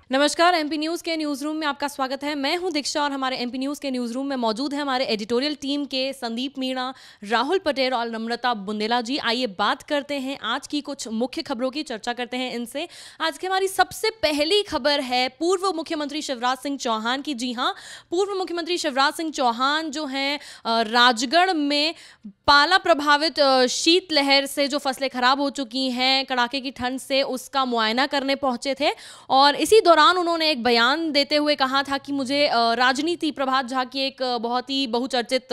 नमस्कार। MP news के news room में आपका स्वागत है। मैं हूं दीक्षा और हमारे एमपी न्यूज़ के न्यूज़ रूम में मौजूद है हमारे एडिटोरियल टीम के संदीप मीणा, राहुल पटेल और नम्रता बुंदेला जी। आइए बात करते हैं आज की कुछ मुख्य खबरों की, चर्चा करते हैं इनसे। आज की हमारी सबसे पहली खबर है पूर्व मुख्यमंत्री शिवराज सिंह चौहान की। जी हाँ, पूर्व मुख्यमंत्री शिवराज सिंह चौहान जो हैं राजगढ़ में पाला प्रभावित शीतलहर से जो फसलें खराब हो चुकी हैं कड़ाके की ठंड से, उसका मुआयना करने पहुंचे थे और इसी दौरान उन्होंने एक बयान देते हुए कहा था कि मुझे राजनीति, प्रभात झा की एक बहुत ही बहुचर्चित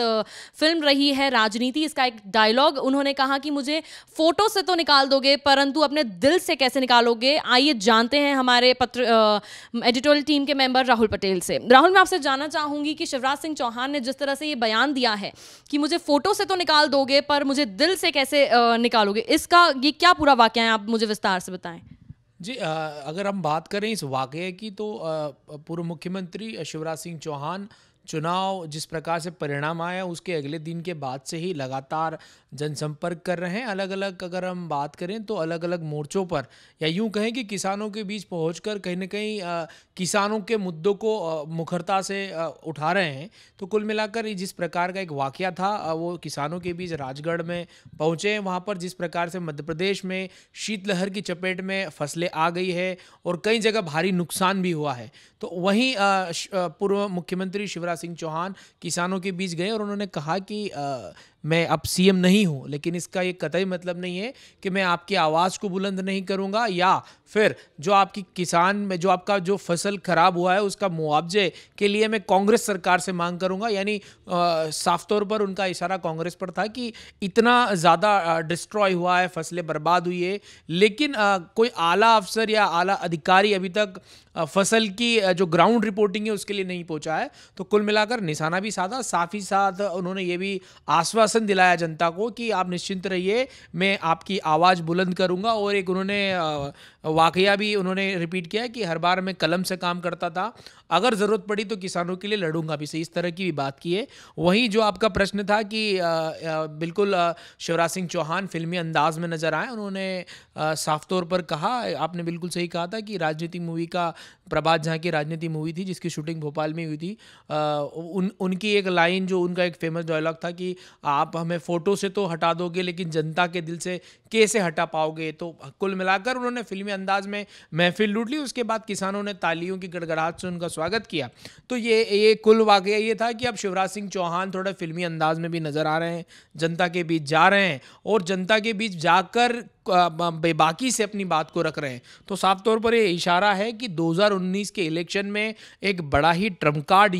फिल्म रही है राजनीति, इसका एक डायलॉग उन्होंने कहा कि मुझे फोटो से तो निकाल दोगे परंतु अपने दिल से कैसे निकालोगे। आइए जानते हैं हमारे एडिटोरियल टीम के मेंबर राहुल पटेल से। राहुल, मैं आपसे जानना चाहूंगी कि शिवराज सिंह चौहान ने जिस तरह से ये बयान दिया है कि मुझे फोटो से तो निकाल दोगे पर मुझे दिल से कैसे निकालोगे, इसका ये क्या पूरा वाकया है, आप मुझे विस्तार से बताएं। जी, अगर हम बात करें इस वाक़ये की तो पूर्व मुख्यमंत्री शिवराज सिंह चौहान चुनाव जिस प्रकार से परिणाम आया उसके अगले दिन के बाद से ही लगातार जनसंपर्क कर रहे हैं। अलग अलग अगर हम बात करें तो अलग अलग मोर्चों पर, या यूं कहें कि किसानों के बीच पहुंचकर कहीं ना कहीं किसानों के मुद्दों को मुखरता से उठा रहे हैं। तो कुल मिलाकर जिस प्रकार का एक वाक़या था वो किसानों के बीच राजगढ़ में पहुँचे। वहाँ पर जिस प्रकार से मध्य प्रदेश में शीतलहर की चपेट में फसलें आ गई है और कई जगह भारी नुकसान भी हुआ है, तो वहीं पूर्व मुख्यमंत्री शिवराज सिंह चौहान किसानों के बीच गए और उन्होंने कहा कि मैं अब सीएम नहीं हूं, लेकिन इसका ये कतई मतलब नहीं है कि मैं आपकी आवाज़ को बुलंद नहीं करूंगा या फिर जो आपकी किसान में जो आपका जो फसल खराब हुआ है उसका मुआवजे के लिए मैं कांग्रेस सरकार से मांग करूंगा। यानी साफ तौर पर उनका इशारा कांग्रेस पर था कि इतना ज़्यादा डिस्ट्रॉय हुआ है, फसलें बर्बाद हुई है, लेकिन कोई आला अफसर या आला अधिकारी अभी तक फसल की जो ग्राउंड रिपोर्टिंग है उसके लिए नहीं पहुंचा है। तो कुल मिलाकर निशाना भी साधा, साथ ही साथ उन्होंने ये भी आश्वासन दिलाया जनता को कि आप निश्चिंत रहिए, मैं आपकी आवाज़ बुलंद करूंगा। और एक उन्होंने वाकया भी उन्होंने रिपीट किया कि हर बार मैं कलम से काम करता था, अगर ज़रूरत पड़ी तो किसानों के लिए लड़ूंगा भी, से इस तरह की भी बात की है। वहीं जो आपका प्रश्न था कि बिल्कुल शिवराज सिंह चौहान फिल्मी अंदाज में नजर आए, उन्होंने साफ तौर पर कहा, आपने बिल्कुल सही कहा था कि राजनीति मूवी का, प्रभात झा की राजनीति मूवी थी जिसकी शूटिंग भोपाल में हुई थी, उनकी एक लाइन जो उनका एक फेमस डायलॉग था कि आप हमें फ़ोटो से तो हटा दोगे लेकिन जनता के दिल से कैसे हटा पाओगे। तो कुल मिलाकर उन्होंने फिल्मी अंदाज में महफिल लूट ली। उसके बाद किसानों ने तालियों की गड़गड़ाहट से उनका स्वागत किया। तो ये कुल वाकया ये था कि अब शिवराज सिंह चौहान थोड़ा फिल्मी अंदाज में भी नज़र आ रहे हैं, जनता के बीच जा रहे हैं और जनता के बीच जाकर बेबाकी से अपनी बात को रख रहे हैं। तो साफ तौर पर ये इशारा है कि 2019 के इलेक्शन में एक बड़ा ही ट्रम्प कार्ड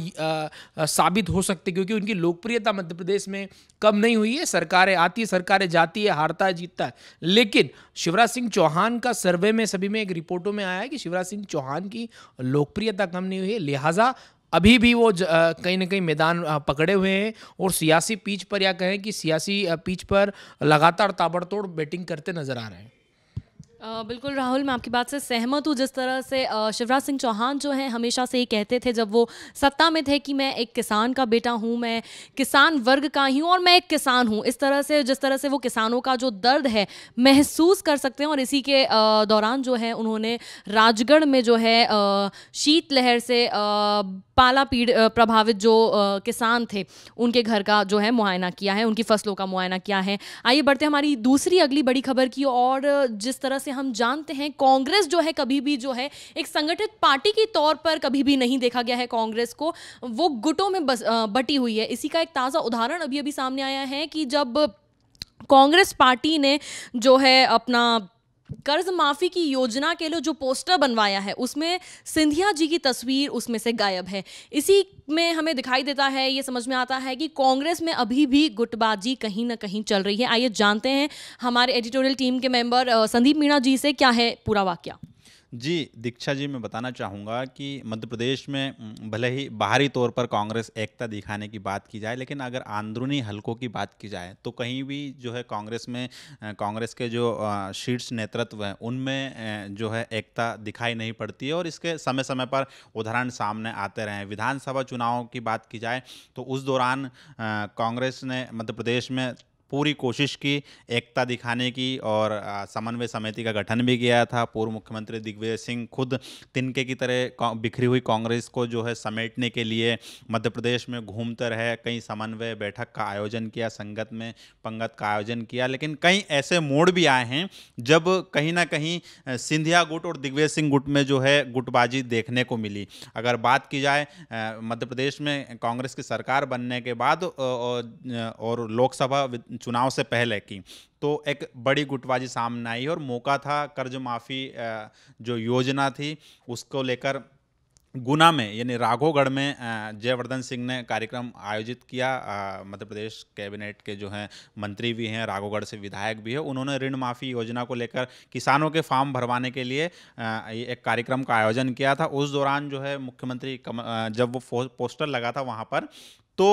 साबित हो सकते, क्योंकि उनकी लोकप्रियता मध्य प्रदेश में कम नहीं हुई है। सरकारें आती है, सरकारें जाती है, हारता है, जीतता है, लेकिन शिवराज सिंह चौहान का सर्वे में सभी में एक रिपोर्टों में आया है कि शिवराज सिंह चौहान की लोकप्रियता कम नहीं हुई है, लिहाजा अभी भी वो कहीं ना कहीं मैदान पकड़े हुए हैं और सियासी पिच पर, या कहें कि सियासी पिच पर लगातार ताबड़तोड़ बैटिंग करते नजर आ रहे हैं। बिल्कुल राहुल, मैं आपकी बात से सहमत हूँ। जिस तरह से शिवराज सिंह चौहान जो है हमेशा से ये कहते थे जब वो सत्ता में थे कि मैं एक किसान का बेटा हूँ, मैं किसान वर्ग का ही हूँ और मैं एक किसान हूँ। इस तरह से, जिस तरह से वो किसानों का जो दर्द है महसूस कर सकते हैं, और इसी के दौरान जो है उन्होंने राजगढ़ में जो है शीतलहर से पाला पीड़ प्रभावित जो किसान थे उनके घर का जो है मुआयना किया है, उनकी फसलों का मुआयना किया है। आइए बढ़ते हैं हमारी दूसरी अगली बड़ी खबर की। और जिस तरह से हम जानते हैं कांग्रेस जो है कभी भी जो है एक संगठित पार्टी के तौर पर कभी भी नहीं देखा गया है कांग्रेस को, वो गुटों में बटी हुई है। इसी का एक ताज़ा उदाहरण अभी अभी सामने आया है कि जब कांग्रेस पार्टी ने जो है अपना कर्ज माफी की योजना के लिए जो पोस्टर बनवाया है उसमें सिंधिया जी की तस्वीर उसमें से गायब है। इसी में हमें दिखाई देता है, ये समझ में आता है कि कांग्रेस में अभी भी गुटबाजी कहीं ना कहीं चल रही है। आइए जानते हैं हमारे एडिटोरियल टीम के मेंबर संदीप मीणा जी से क्या है पूरा वाकया। जी, दीक्षा जी, मैं बताना चाहूँगा कि मध्य प्रदेश में भले ही बाहरी तौर पर कांग्रेस एकता दिखाने की बात की जाए, लेकिन अगर अंदरूनी हलकों की बात की जाए तो कहीं भी जो है कांग्रेस में कांग्रेस के जो शीर्ष नेतृत्व हैं उनमें जो है एकता दिखाई नहीं पड़ती है और इसके समय समय पर उदाहरण सामने आते रहे हैं। विधानसभा चुनाव की बात की जाए तो उस दौरान कांग्रेस ने मध्य प्रदेश में पूरी कोशिश की एकता दिखाने की और समन्वय समिति का गठन भी किया था। पूर्व मुख्यमंत्री दिग्विजय सिंह खुद तिनके की तरह बिखरी हुई कांग्रेस को जो है समेटने के लिए मध्य प्रदेश में घूमते रहे, कई समन्वय बैठक का आयोजन किया, संगत में पंगत का आयोजन किया। लेकिन कई ऐसे मोड़ भी आए हैं जब कहीं ना कहीं सिंधिया गुट और दिग्विजय सिंह गुट में जो है गुटबाजी देखने को मिली। अगर बात की जाए मध्य प्रदेश में कांग्रेस की सरकार बनने के बाद और लोकसभा चुनाव से पहले की, तो एक बड़ी गुटबाजी सामने आई और मौका था कर्ज माफ़ी जो योजना थी उसको लेकर गुना में यानी राघोगढ़ में जयवर्धन सिंह ने कार्यक्रम आयोजित किया। मध्य प्रदेश कैबिनेट के जो हैं मंत्री भी हैं, राघोगढ़ से विधायक भी है, उन्होंने ऋण माफ़ी योजना को लेकर किसानों के फॉर्म भरवाने के लिए एक कार्यक्रम का आयोजन किया था। उस दौरान जो है मुख्यमंत्री जब वो पोस्टर लगा था वहाँ पर, तो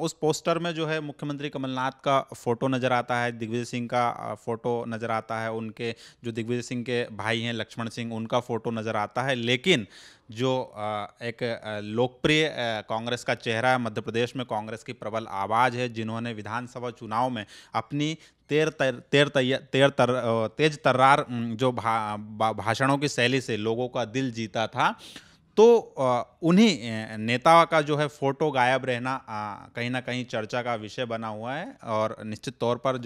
उस पोस्टर में जो है मुख्यमंत्री कमलनाथ का फ़ोटो नज़र आता है, दिग्विजय सिंह का फ़ोटो नज़र आता है, उनके जो दिग्विजय सिंह के भाई हैं लक्ष्मण सिंह, उनका फ़ोटो नज़र आता है। लेकिन जो एक लोकप्रिय कांग्रेस का चेहरा है, मध्य प्रदेश में कांग्रेस की प्रबल आवाज़ है, जिन्होंने विधानसभा चुनाव में अपनी तेज तर्रार जो भाषणों की शैली से लोगों का दिल जीता था, तो उन्हीं नेता का जो है फोटो गायब रहना कहीं ना कहीं चर्चा का विषय बना हुआ है। और निश्चित तौर पर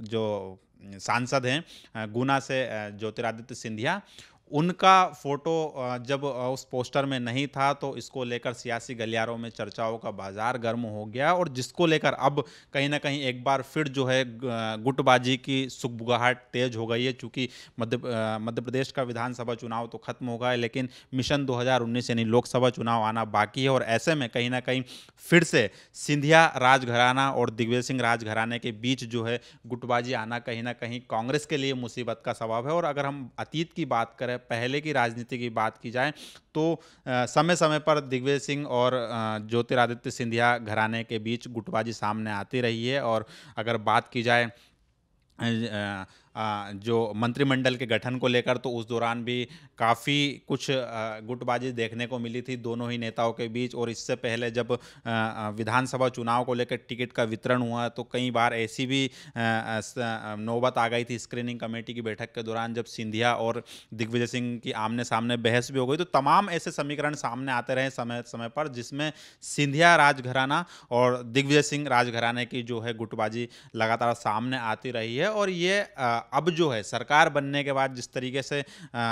जो सांसद हैं गुना से ज्योतिरादित्य सिंधिया, उनका फोटो जब उस पोस्टर में नहीं था तो इसको लेकर सियासी गलियारों में चर्चाओं का बाजार गर्म हो गया, और जिसको लेकर अब कहीं ना कहीं एक बार फिर जो है गुटबाजी की सुगबुगाहट तेज हो गई है। चूँकि मध्य प्रदेश का विधानसभा चुनाव तो खत्म हो गया है, लेकिन मिशन 2019 यानी लोकसभा चुनाव आना बाकी है, और ऐसे में कहीं ना कहीं फिर से सिंधिया राजघराना और दिग्विजय सिंह राजघराने के बीच जो है गुटबाजी आना कहीं ना कहीं कांग्रेस के लिए मुसीबत का सबब है। और अगर हम अतीत की बात करें, पहले की राजनीति की बात की जाए, तो समय समय पर दिग्विजय सिंह और ज्योतिरादित्य सिंधिया घराने के बीच गुटबाजी सामने आती रही है। और अगर बात की जाए जो मंत्रिमंडल के गठन को लेकर, तो उस दौरान भी काफ़ी कुछ गुटबाजी देखने को मिली थी दोनों ही नेताओं के बीच। और इससे पहले जब विधानसभा चुनाव को लेकर टिकट का वितरण हुआ, तो कई बार ऐसी भी नौबत आ गई थी स्क्रीनिंग कमेटी की बैठक के दौरान, जब सिंधिया और दिग्विजय सिंह की आमने सामने बहस भी हो गई। तो तमाम ऐसे समीकरण सामने आते रहे समय समय पर, जिसमें सिंधिया राजघराना और दिग्विजय सिंह राजघराने की जो है गुटबाजी लगातार सामने आती रही है। और ये अब जो है सरकार बनने के बाद जिस तरीके से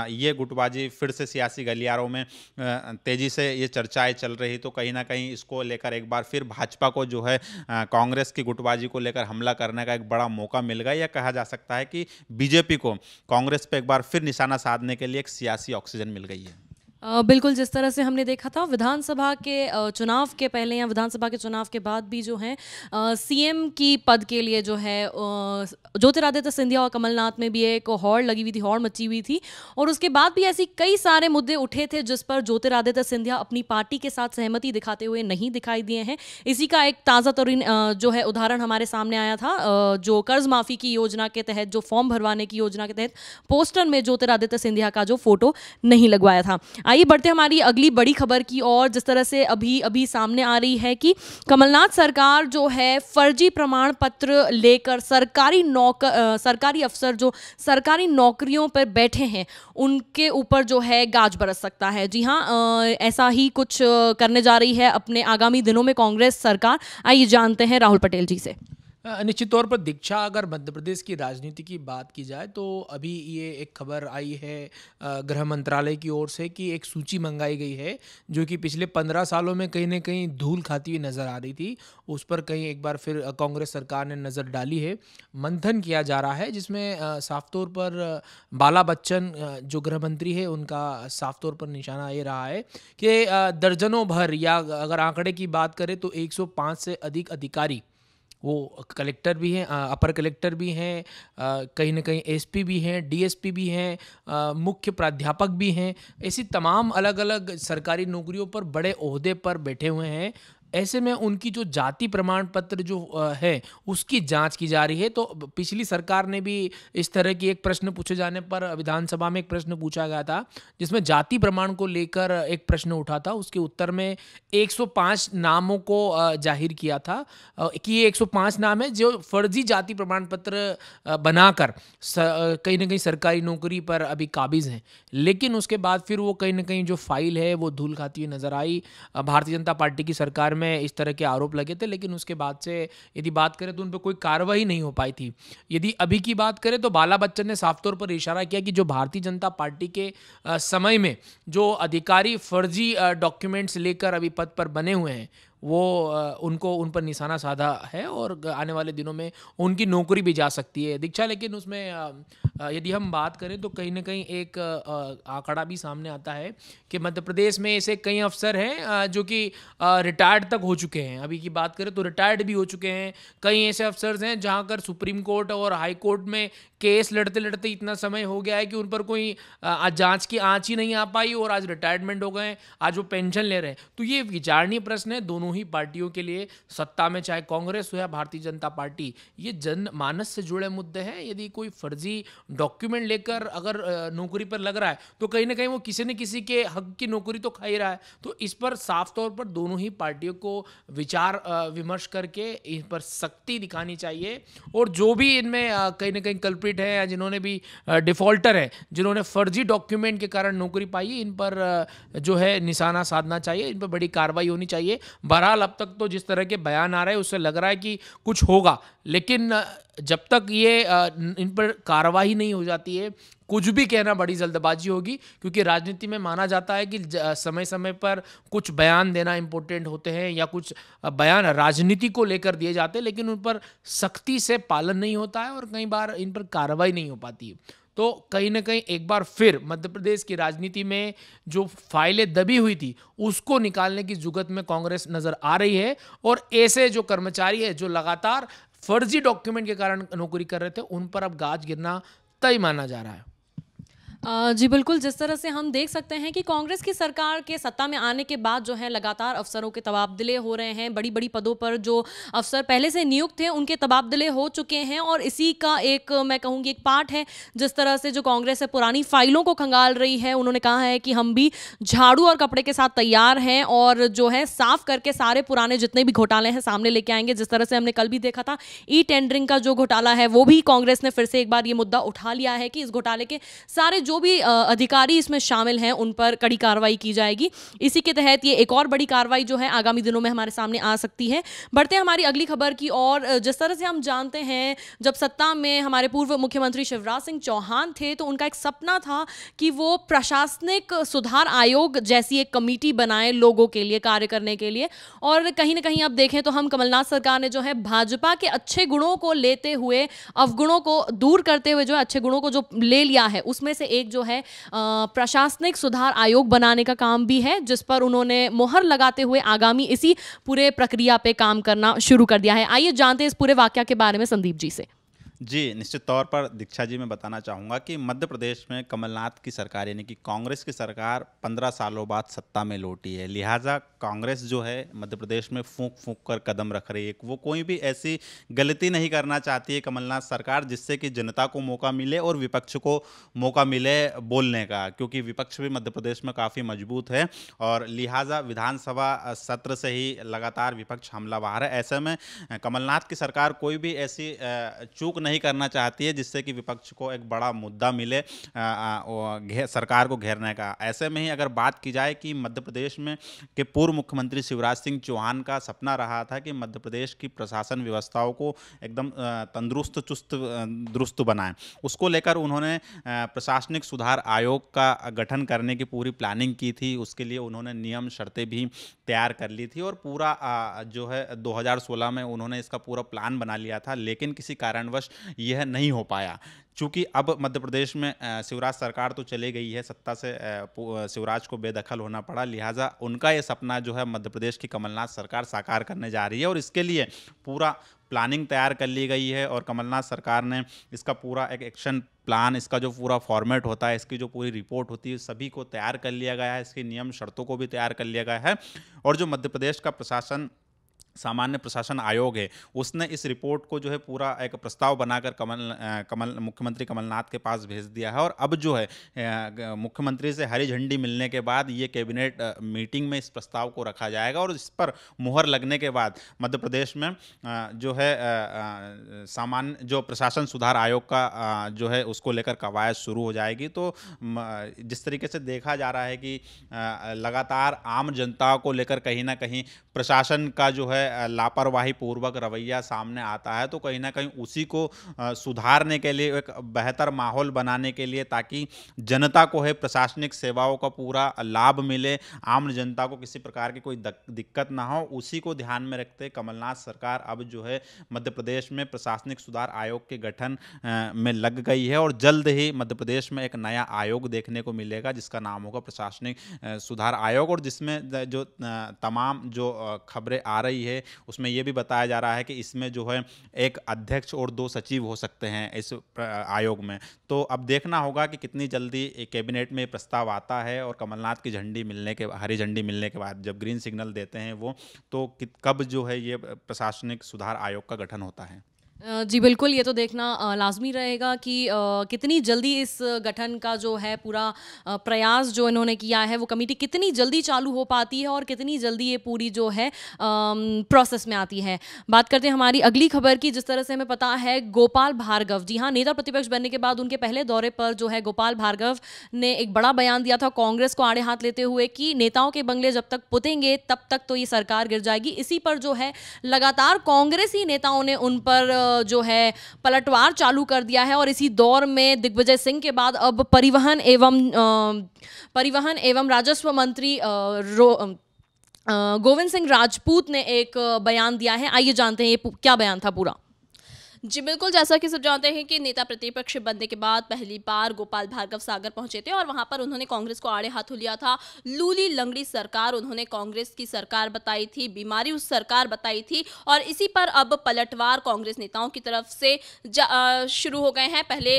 ये गुटबाजी फिर से सियासी गलियारों में तेजी से ये चर्चाएं चल रही, तो कहीं ना कहीं इसको लेकर एक बार फिर भाजपा को जो है कांग्रेस की गुटबाजी को लेकर हमला करने का एक बड़ा मौका मिल गया। यह कहा जा सकता है कि बीजेपी को कांग्रेस पे एक बार फिर निशाना साधने के लिए एक सियासी ऑक्सीजन मिल गई है। बिल्कुल, जिस तरह से हमने देखा था विधानसभा के चुनाव के पहले या विधानसभा के चुनाव के बाद भी जो है सीएम की पद के लिए जो है ज्योतिरादित्य सिंधिया और कमलनाथ में भी एक होड़ लगी हुई थी, होड़ मची हुई थी। और उसके बाद भी ऐसी कई सारे मुद्दे उठे थे जिस पर ज्योतिरादित्य सिंधिया अपनी पार्टी के साथ सहमति दिखाते हुए नहीं दिखाई दिए हैं। इसी का एक ताज़ा तरीन जो है उदाहरण हमारे सामने आया था, जो कर्ज माफ़ी की योजना के तहत, जो फॉर्म भरवाने की योजना के तहत पोस्टर में ज्योतिरादित्य सिंधिया का जो फोटो नहीं लगवाया था। आइए बढ़ते हमारी अगली बड़ी खबर की और, जिस तरह से अभी सामने आ रही है कि कमलनाथ सरकार जो है फर्जी प्रमाण पत्र लेकर सरकारी अफसर जो सरकारी नौकरियों पर बैठे हैं उनके ऊपर जो है गाज बरस सकता है। जी हाँ, ऐसा ही कुछ करने जा रही है अपने आगामी दिनों में कांग्रेस सरकार। आइए जानते हैं राहुल पटेल जी से। निश्चित तौर पर दीक्षा, अगर मध्य प्रदेश की राजनीति की बात की जाए तो अभी ये एक खबर आई है गृह मंत्रालय की ओर से कि एक सूची मंगाई गई है जो कि पिछले 15 सालों में कहीं ना कहीं धूल खाती हुई नज़र आ रही थी। उस पर कहीं एक बार फिर कांग्रेस सरकार ने नज़र डाली है, मंथन किया जा रहा है, जिसमें साफ तौर पर बाला बच्चन जो गृह मंत्री है उनका साफ तौर पर निशाना ये रहा है कि दर्जनों भर, या अगर आंकड़े की बात करें तो 105 से अधिक अधिकारी, वो कलेक्टर भी हैं, अपर कलेक्टर भी हैं, कहीं ना कहीं एसपी भी हैं, डीएसपी भी हैं, मुख्य प्राध्यापक भी हैं, ऐसी तमाम अलग अलग सरकारी नौकरियों पर बड़े ओहदे पर बैठे हुए हैं। ऐसे में उनकी जो जाति प्रमाण पत्र जो है उसकी जांच की जा रही है। तो पिछली सरकार ने भी इस तरह की एक प्रश्न पूछे जाने पर विधानसभा में एक प्रश्न पूछा गया था, जिसमें जाति प्रमाण को लेकर एक प्रश्न उठा था। उसके उत्तर में 105 नामों को जाहिर किया था कि ये 105 नाम है जो फर्जी जाति प्रमाण पत्र बनाकर कहीं ना कहीं सरकारी नौकरी पर अभी काबिज हैं। लेकिन उसके बाद फिर वो कहीं ना कहीं जो फाइल है वो धूल खाती हुई नजर आई। भारतीय जनता पार्टी की सरकार में इस तरह के आरोप लगे थे, लेकिन उसके बाद से यदि बात करें तो उन पर कोई कार्रवाई नहीं हो पाई थी। यदि अभी की बात करें तो बाला बच्चन ने साफ तौर पर इशारा किया कि जो भारतीय जनता पार्टी के समय में जो अधिकारी फर्जी डॉक्यूमेंट्स लेकर अभी पद पर बने हुए हैं वो उनको उन पर निशाना साधा है और आने वाले दिनों में उनकी नौकरी भी जा सकती है दीक्षा। लेकिन उसमें यदि हम बात करें तो कहीं ना कहीं एक आंकड़ा भी सामने आता है कि मध्य प्रदेश में ऐसे कई अफसर हैं जो कि रिटायर्ड तक हो चुके हैं। अभी की बात करें तो रिटायर्ड भी हो चुके हैं। कई ऐसे अफसर्स हैं जहां कर सुप्रीम कोर्ट और हाई कोर्ट में केस लड़ते लड़ते इतना समय हो गया है कि उन पर कोई जांच की आंच ही नहीं आ पाई और आज रिटायरमेंट हो गए, आज वो पेंशन ले रहे हैं। तो ये विचारणीय प्रश्न है दोनों ही पार्टियों के लिए, सत्ता में चाहे कांग्रेस हो या भारतीय जनता पार्टी। ये जनमानस से जुड़े मुद्दे हैं। यदि कोई फर्जी डॉक्यूमेंट लेकर अगर नौकरी पर लग रहा है तो कहीं ना कहीं वो किसी न किसी के हक की नौकरी तो खा ही रहा है। तो इस पर साफ तौर पर दोनों ही पार्टियों को विचार विमर्श करके इन पर सख्ती दिखानी चाहिए। और जो भी इनमें कहीं ना कहीं कल्प्रिट है या जिन्होंने भी डिफॉल्टर है, जिन्होंने फर्जी डॉक्यूमेंट के कारण नौकरी पाई है, इन पर जो है निशाना साधना चाहिए, इन पर बड़ी कार्रवाई होनी चाहिए। बहरहाल अब तक तो जिस तरह के बयान आ रहे हैं उससे लग रहा है कि कुछ होगा, लेकिन जब तक ये इन पर कार्रवाई नहीं हो जाती है कुछ भी कहना बड़ी जल्दबाजी होगी। क्योंकि राजनीति में माना जाता है कि समय समय पर कुछ बयान देना इम्पोर्टेंट होते हैं या कुछ बयान राजनीति को लेकर दिए जाते हैं, लेकिन उन पर सख्ती से पालन नहीं होता है और कई बार इन पर कार्रवाई नहीं हो पाती है। तो कहीं ना कहीं एक बार फिर मध्य प्रदेश की राजनीति में जो फाइलें दबी हुई थी उसको निकालने की जुगत में कांग्रेस नजर आ रही है। और ऐसे जो कर्मचारी है जो लगातार फर्जी डॉक्यूमेंट के कारण नौकरी कर रहे थे उन पर अब गाज गिरना तय माना जा रहा है। जी बिल्कुल, जिस तरह से हम देख सकते हैं कि कांग्रेस की सरकार के सत्ता में आने के बाद जो है लगातार अफसरों के तबादले हो रहे हैं। बड़ी बड़ी पदों पर जो अफसर पहले से नियुक्त थे उनके तबादले हो चुके हैं और इसी का एक मैं कहूँगी एक पार्ट है जिस तरह से जो कांग्रेस है पुरानी फाइलों को खंगाल रही है। उन्होंने कहा है कि हम भी झाड़ू और कपड़े के साथ तैयार हैं और जो है साफ करके सारे पुराने जितने भी घोटाले हैं सामने लेके आएंगे। जिस तरह से हमने कल भी देखा था ई टेंडरिंग का जो घोटाला है वो भी कांग्रेस ने फिर से एक बार ये मुद्दा उठा लिया है कि इस घोटाले के सारे जो भी अधिकारी इसमें शामिल हैं उन पर कड़ी कार्रवाई की जाएगी। इसी के तहत ये एक और बड़ी कार्रवाई जो है आगामी दिनों में हमारे सामने आ सकती है। बढ़ते हैं हमारी अगली खबर की और। जिस तरह से हम जानते हैं जब सत्ता में हमारे पूर्व मुख्यमंत्री शिवराज सिंह चौहान थे तो उनका एक सपना था कि वो प्रशासनिक सुधार आयोग जैसी एक कमेटी बनाए लोगों के लिए कार्य करने के लिए। और कहीं ना कहीं अब देखें तो हम कमलनाथ सरकार ने जो है भाजपा के अच्छे गुणों को लेते हुए अवगुणों को दूर करते हुए जो है अच्छे गुणों को जो ले लिया है उसमें से एक जो है प्रशासनिक सुधार आयोग बनाने का काम भी है, जिस पर उन्होंने मोहर लगाते हुए आगामी इसी पूरे प्रक्रिया पे काम करना शुरू कर दिया है। आइए जानते हैं इस पूरे वाकया के बारे में संदीप जी से। जी निश्चित तौर पर दीक्षा जी मैं बताना चाहूँगा कि मध्य प्रदेश में कमलनाथ की सरकार यानी कि कांग्रेस की सरकार 15 सालों बाद सत्ता में लौटी है। लिहाजा कांग्रेस जो है मध्य प्रदेश में फूंक फूंक कर कदम रख रही है। वो कोई भी ऐसी गलती नहीं करना चाहती है कमलनाथ सरकार जिससे कि जनता को मौका मिले और विपक्ष को मौका मिले बोलने का, क्योंकि विपक्ष भी मध्य प्रदेश में काफ़ी मजबूत है और लिहाजा विधानसभा सत्र से ही लगातार विपक्ष हमलावर है। ऐसे में कमलनाथ की सरकार कोई भी ऐसी चूक नहीं करना चाहती है जिससे कि विपक्ष को एक बड़ा मुद्दा मिले सरकार को घेरने का। ऐसे में ही अगर बात की जाए कि मध्य प्रदेश में के पूर्व मुख्यमंत्री शिवराज सिंह चौहान का सपना रहा था कि मध्य प्रदेश की प्रशासन व्यवस्थाओं को एकदम तंदुरुस्त चुस्त दुरुस्त बनाएं, उसको लेकर उन्होंने प्रशासनिक सुधार आयोग का गठन करने की पूरी प्लानिंग की थी। उसके लिए उन्होंने नियम शर्तें भी तैयार कर ली थी और पूरा जो है 2016 में उन्होंने इसका पूरा प्लान बना लिया था, लेकिन किसी कारणवश यह नहीं हो पाया। चूंकि अब मध्य प्रदेश में शिवराज सरकार तो चले गई है, सत्ता से शिवराज को बेदखल होना पड़ा, लिहाजा उनका ये सपना जो है मध्य प्रदेश की कमलनाथ सरकार साकार करने जा रही है और इसके लिए पूरा प्लानिंग तैयार कर ली गई है और कमलनाथ सरकार ने इसका पूरा एक एक्शन प्लान, इसका जो पूरा फॉर्मेट होता है, इसकी जो पूरी रिपोर्ट होती है, सभी को तैयार कर लिया गया है। इसके नियम शर्तों को भी तैयार कर लिया गया है और जो मध्य प्रदेश का प्रशासन सामान्य प्रशासन आयोग है, उसने इस रिपोर्ट को जो है पूरा एक प्रस्ताव बनाकर मुख्यमंत्री कमलनाथ के पास भेज दिया है। और अब जो है मुख्यमंत्री से हरी झंडी मिलने के बाद ये कैबिनेट मीटिंग में इस प्रस्ताव को रखा जाएगा और इस पर मुहर लगने के बाद मध्य प्रदेश में जो है सामान्य जो प्रशासन सुधार आयोग का जो है उसको लेकर कवायद शुरू हो जाएगी। तो जिस तरीके से देखा जा रहा है कि लगातार आम जनता को लेकर कहीं ना कहीं प्रशासन का जो है लापरवाही पूर्वक रवैया सामने आता है, तो कहीं ना कहीं उसी को सुधारने के लिए, एक बेहतर माहौल बनाने के लिए, ताकि जनता को है प्रशासनिक सेवाओं का पूरा लाभ मिले, आम जनता को किसी प्रकार की कोई दिक्कत ना हो, उसी को ध्यान में रखते कमलनाथ सरकार अब जो है मध्य प्रदेश में प्रशासनिक सुधार आयोग के गठन में लग गई है। और जल्द ही मध्य प्रदेश में एक नया आयोग देखने को मिलेगा जिसका नाम होगा प्रशासनिक सुधार आयोग, और जिसमें जो तमाम जो खबरें आ रही है उसमें यह भी बताया जा रहा है कि इसमें जो है एक अध्यक्ष और 2 सचिव हो सकते हैं इस आयोग में। तो अब देखना होगा कि कितनी जल्दी कैबिनेट में प्रस्ताव आता है और कमलनाथ की हरी झंडी मिलने के बाद जब ग्रीन सिग्नल देते हैं वो, तो कब जो है ये प्रशासनिक सुधार आयोग का गठन होता है। जी बिल्कुल, ये तो देखना लाजमी रहेगा कि कितनी जल्दी इस गठन का जो है पूरा प्रयास जो इन्होंने किया है वो कमेटी कितनी जल्दी चालू हो पाती है और कितनी जल्दी ये पूरी जो है प्रोसेस में आती है। बात करते हैं हमारी अगली खबर की। जिस तरह से हमें पता है गोपाल भार्गव, जी हाँ, नेता प्रतिपक्ष बनने के बाद उनके पहले दौरे पर जो है गोपाल भार्गव ने एक बड़ा बयान दिया था कांग्रेस को आड़े हाथ लेते हुए कि नेताओं के बंगले जब तक पुतेंगे तब तक तो ये सरकार गिर जाएगी। इसी पर जो है लगातार कांग्रेसी नेताओं ने उन पर जो है पलटवार चालू कर दिया है। और इसी दौर में दिग्विजय सिंह के बाद अब परिवहन एवं राजस्व मंत्री गोविंद सिंह राजपूत ने एक बयान दिया है। आइए जानते हैं ये क्या बयान था पूरा। जी बिल्कुल, जैसा कि सब जानते हैं कि नेता प्रतिपक्ष बनने के बाद पहली बार गोपाल भार्गव सागर पहुंचे थे और वहां पर उन्होंने कांग्रेस को आड़े हाथों लिया था। लूली लंगड़ी सरकार उन्होंने कांग्रेस की सरकार बताई थी, बीमारी उस सरकार बताई थी, और इसी पर अब पलटवार कांग्रेस नेताओं की तरफ से शुरू हो गए हैं। पहले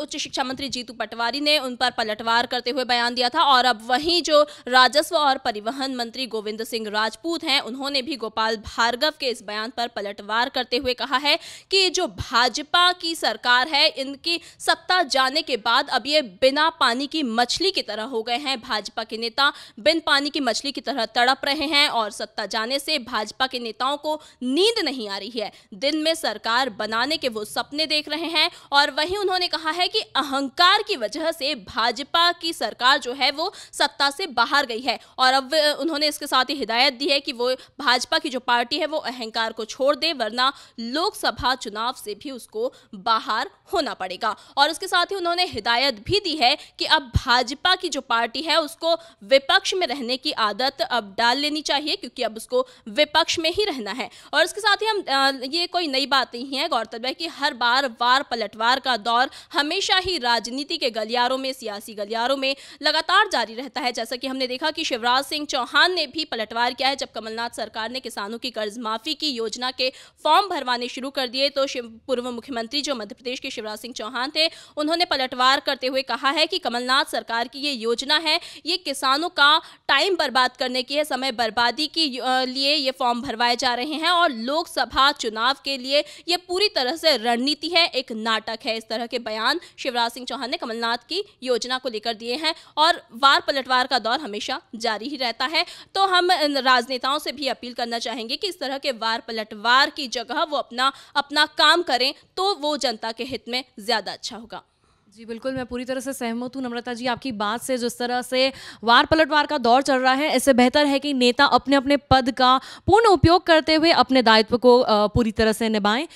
उच्च शिक्षा मंत्री जीतू पटवारी ने उन पर पलटवार करते हुए बयान दिया था, और अब वहीं जो राजस्व और परिवहन मंत्री गोविंद सिंह राजपूत हैं उन्होंने भी गोपाल भार्गव के इस बयान पर पलटवार करते हुए कहा है कि जो भाजपा की सरकार है इनकी सत्ता जाने के बाद अब ये बिना पानी की मछली की तरह हो गए हैं। भाजपा के नेता बिन पानी की मछली की तरह तड़प रहे हैं और सत्ता जाने से भाजपा के नेताओं को नींद नहीं आ रही है। दिन में सरकार बनाने के वो सपने देख रहे हैं, और वहीं उन्होंने कहा है कि अहंकार की वजह से भाजपा की सरकार जो है वो सत्ता से बाहर गई है। और अब उन्होंने इसके साथ ही हिदायत दी है कि वो भाजपा की जो पार्टी है वो अहंकार को छोड़ दे, वरना लोकसभा चुनाव से भी उसको बाहर होना पड़ेगा। और इसके साथ ही उन्होंने हिदायत भी दी है कि अब भाजपा की जो पार्टी है उसको विपक्ष में रहने की आदत अब डाल लेनी चाहिए, क्योंकि अब उसको विपक्ष में ही रहना है। और इसके साथ ही हम ये कोई नई बात नहीं है, गौरतलब है कि हर बार वार पलटवार का दौर हमेशा ही राजनीति के गलियारों में, सियासी गलियारों में लगातार जारी रहता है। जैसा कि हमने देखा कि शिवराज सिंह चौहान ने भी पलटवार किया है। जब कमलनाथ सरकार ने किसानों की कर्ज माफी की योजना के फॉर्म भरवाने शुरू कर दिए तो पूर्व मुख्यमंत्री जो मध्य प्रदेश के शिवराज सिंह चौहान थे उन्होंने पलटवार करते हुए कहा है कि कमलनाथ सरकार की ये योजना है ये किसानों का टाइम बर्बाद करने की है, समय बर्बादी के लिए ये फॉर्म भरवाए जा रहे हैं, और लोकसभा चुनाव के लिए ये पूरी तरह से रणनीति है, एक नाटक है। इस तरह के बयान शिवराज सिंह चौहान ने कमलनाथ की योजना को लेकर दिए हैं, और वार पलटवार का दौर हमेशा जारी ही रहता है। तो हम राजनेताओं से भी अपील करना चाहेंगे कि इस तरह के वार पलटवार की जगह वो अपना काम करें, तो वो जनता के हित में ज्यादा अच्छा होगा। जी बिल्कुल, मैं पूरी तरह से सहमत हूँ नम्रता जी आपकी बात से। जिस तरह से वार पलटवार का दौर चल रहा है, इससे बेहतर है कि नेता अपने अपने पद का पूर्ण उपयोग करते हुए अपने दायित्व को पूरी तरह से निभाएं।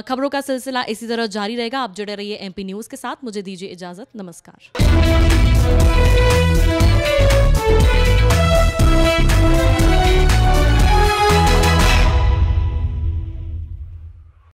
खबरों का सिलसिला इसी तरह जारी रहेगा। आप जुड़े रहिए MP न्यूज़ के साथ। मुझे दीजिए इजाज़त। नमस्कार।